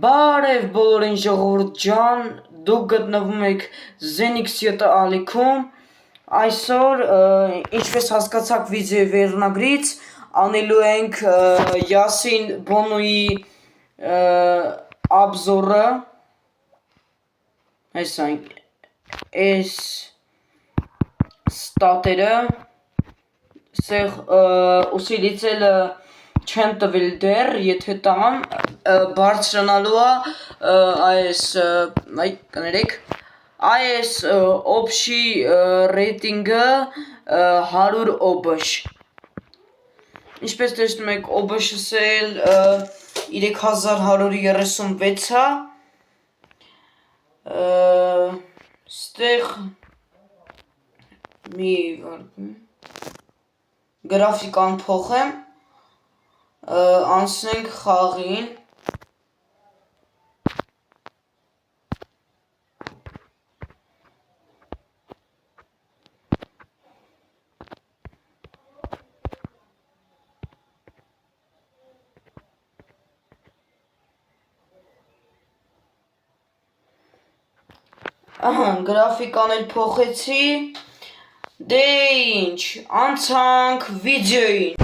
Բարև բոլորին ժողովուրդ ջան, դուք գտնվում եք Zenix 7 ալիքում, այսօր ինչպես հասկացաք վիդեոյի վերնագրից, անելու ենք Յասին Բոնուի обзорը, այս ստատերը, ուսիլիցելը չեն տվել դեռ, եթե տամ, բարձրանալու այս օբշի ռեյտինգը 100 օբշ, ինչպես տեսնում եք օբշս էլ 3136 ստեղ մի գրաֆիկան փոխեմ, անցնենք խաղին, գրաֆիկան էլ փոխեցի, դե ինչ, անցանք վիդեոյին։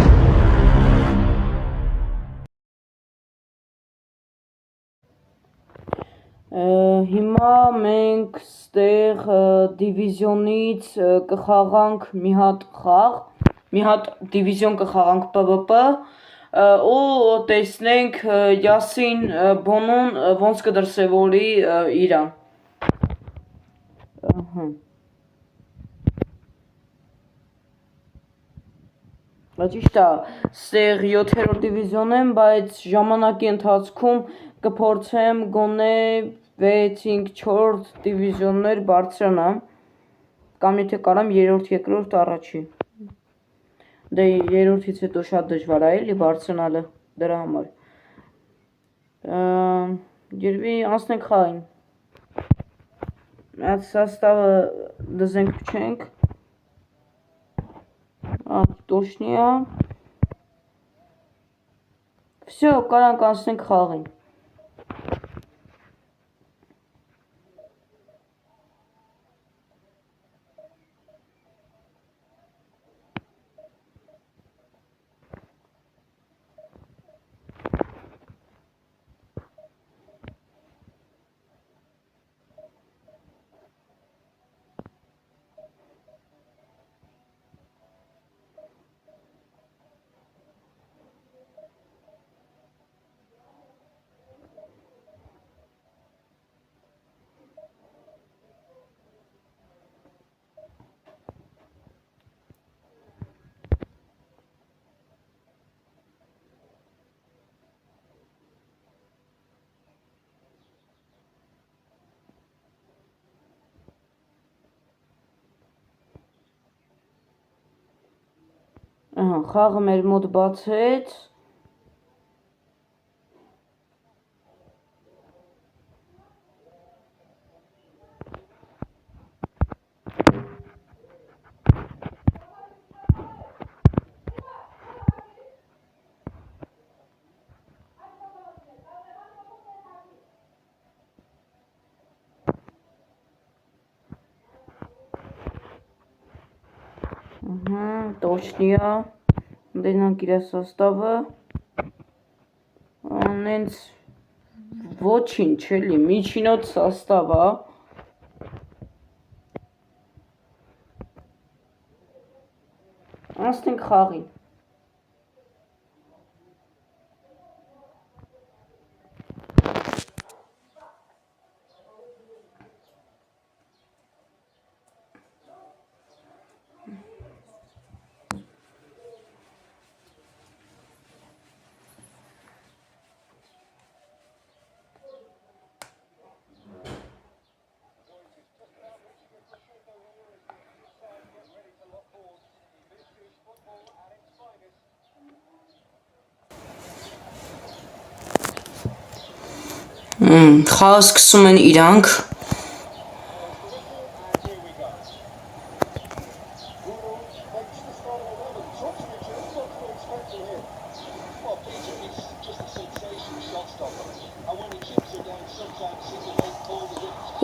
Հիմա մենք ստեղ դիվիզիոնից կխաղանք մի հատ խաղ, մի հատ դիվիզիոն կխաղանք PvP ու տեսնենք Յասին Բոնուն ոնց կդրսևորի իրան։ Ճիշտ է, ստեղ 7-րդ դիվիզիոն եմ, բայց ժամանակի ընթացքում կփորձեմ գոնե 6-5-4 դիվիզիոններ բարձրանամ, կամ եթե կարամ 3-2 առաջի։ Դե 3-ից հետո շատ դժվար է էլի բարձրանալը դրա համար։ Երևի անցնենք խաղին։ Այդ սաստավը դզենք փչենք։ Точно։ Всё, կարանք անցնենք խաղին։ Խաղը մեր մոտ բացեց։ Точно։ Դենանք իր սաստավը, անենց ոչինչ էլի, միջինոտ սաստավ է, անցնենք խաղին։ Խաղը սկսում են իրանք։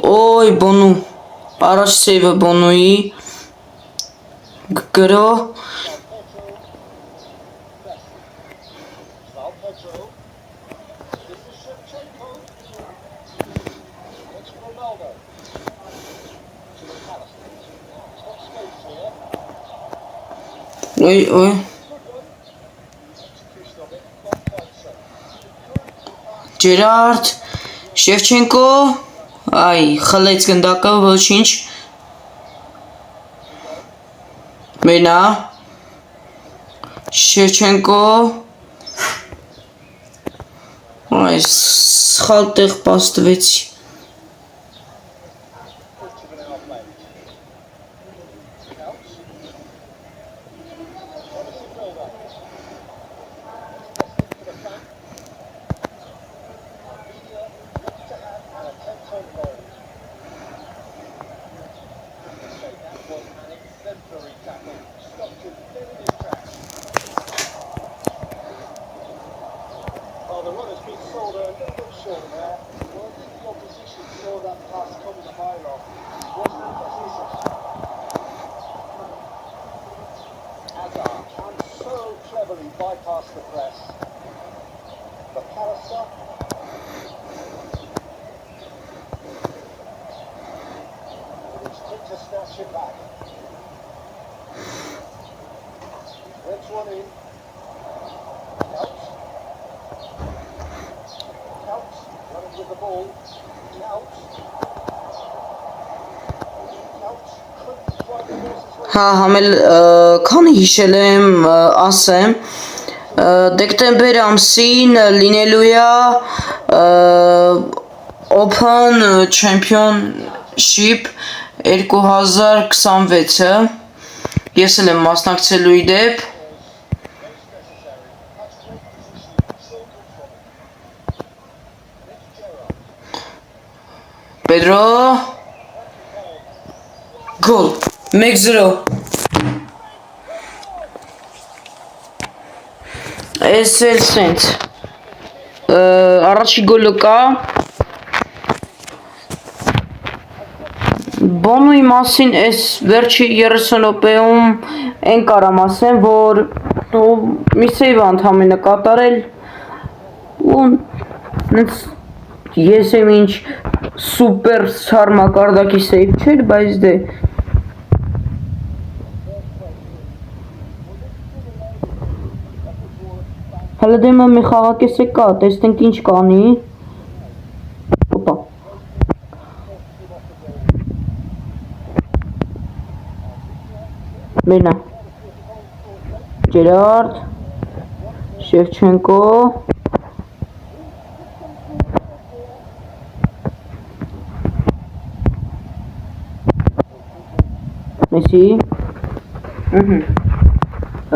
Օй, Բոնու, առաջ սեյվը Բոնուի, գրո, օй, Ջերարդ, Շևչենկո, այ, խլեց գնդակը, ոչինչ, մենա, Շևչենկո, այ, սխալ տեղ պաստվեցի, Հա, համել, քանի հիշել եմ, ասեմ, դեկտեմբեր ամսին լինելու է Open Championship 2026-ը, ես էլ եմ մասնակցելու ի դեպ, Pedro, գոլ, 1-0, ես էլ սենց, առաջի գոլը կա, Բոնուի մասին ես վերջի 30 րոպեում են կարամ ասեմ, որ մի սեյվ ընդամենը կատարել ու ես եմ ինչ սուպեր սար մակարդակի սեյվ չէր, բայց դե հələ դեմը մի խաղակես է կա, տեսնենք ինչ կանի Օպա Մենա Ջերարդ Շևչենկո Մեսի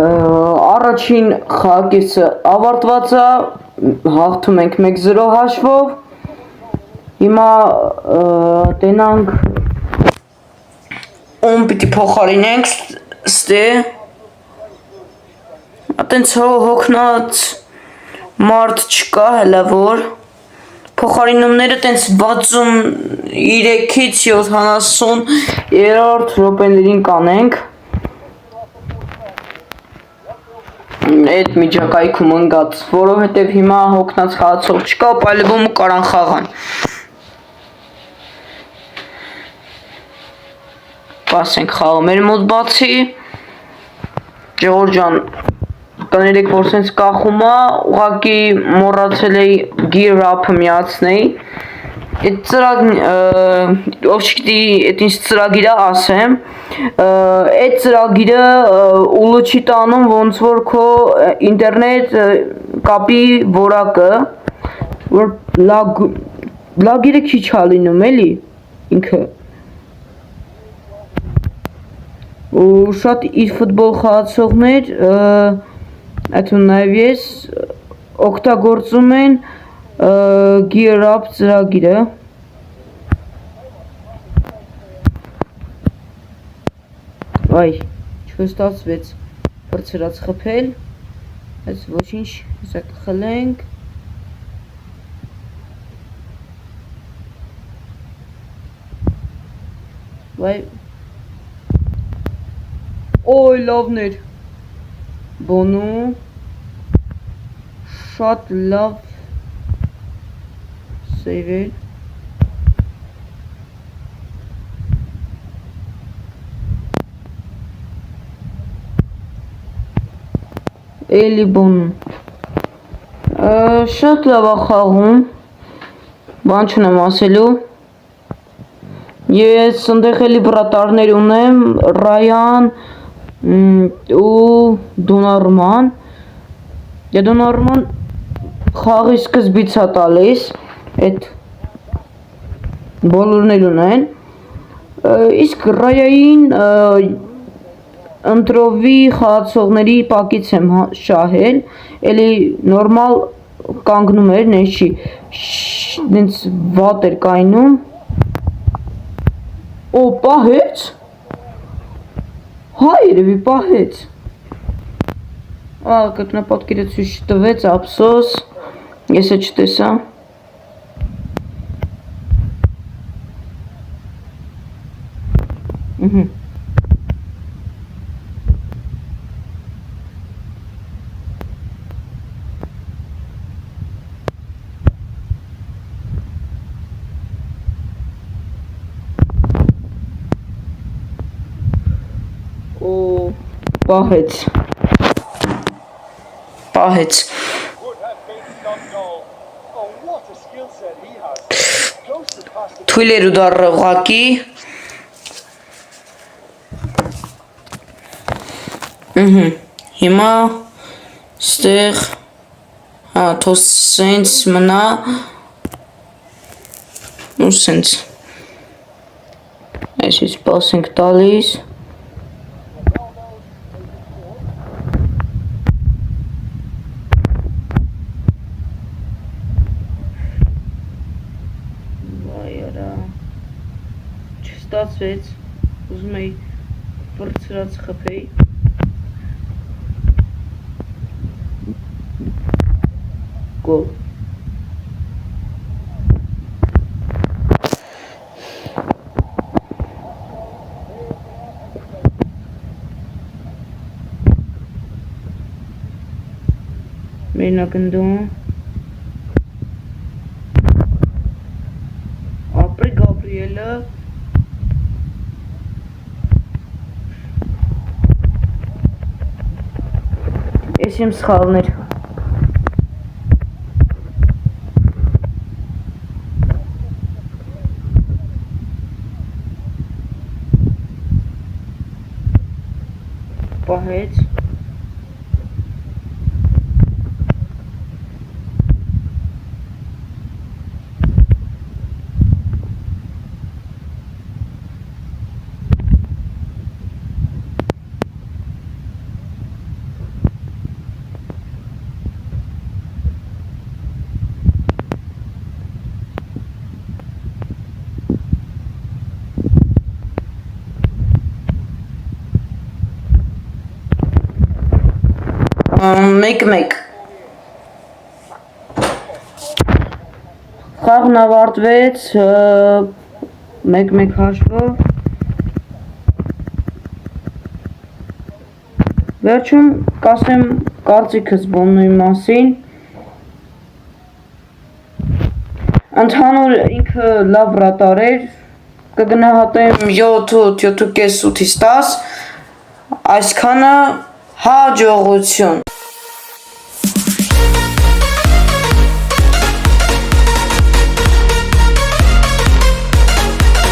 Առաջին խաղակեսը ավարտված է, հաղթում ենք 1-0 հաշվով, հիմա տենանք ում պիտի փոխարինենք ստե, ատենց հոգնած մարդ չկա հելա որ, փոխարինումները տենց 63-ից 70-րդ րոպեներին կանենք, այդ միջակայքում ընգած, որովհետև հիմա հոգնած խաղացող չկա, պայլվում ու կարան խաղան։ Պասենք խաղը մեր մոտ բացի, Ջողոր ջան, կներեք որ սենց կախում է, ուղղակի մոռացել էի gear up-ը միացնեի, այդ ով չգիտի այդ ինչ ծրագիր է ասեմ, այդ ծրագիրը ուլը չի տանում ոնց որ քո ինտերնետ կապի որակը, որ լագիրը քիչ է լինում էլի ինքը, ու շատ իր ֆուտբոլ խաղացողներ, այդու նաև ես օգտագործում են gear up ծրագիրը, Այ, չստացվեց բրցրած խփել, այս ոչինչ, հեսա կխլենք, Վայ։ Օй, լավներ։ Բոնու։ Շատ լավ սեյվեր։ Էլի բոնու։ Շատ լավ է խաղում։ Բան չունեմ ասելու։ Ես ընդեղ էլի բրատարներ ունեմ, Ռայան ու Դոնարման։ Դոնարման խաղի սկզբից է տալիս, այդ բոլորն էլ ունեն։ Իսկ Ռայային ընտրովի խաղացողների պակից եմ շահել, էլի նորմալ կանգնում էր, նենց չի, նենց վատ էր կայնում։ Օ, պահեց։ Հա, երևի պահեց։ Կրկնապատկերը ցույց չտվեց, ափսոս, ես է չտեսա։ Օ, պահեց։ Պահեց։ Թույլ էր ու դառը ուղակի։ Հիմա ստեղ թող սենց մնա ու սենց այսպես պաս ենք տալիս։ Չստացվեց, ուզում էի վրցրած խփեի։ Գոլ։ Մերնակնդում ապրի Գաբրիելը Ես իմ սխալներ։ Պահեց։ Մեկ խաղն ավարտվեց մեկ հաշվով վերջում կասեմ կարծիքս Բոնուի մասին ընդհանուր ինքը լավ վրատար էր կգնահատեմ 7.5-8-ից 10 այսքանը հաջողություն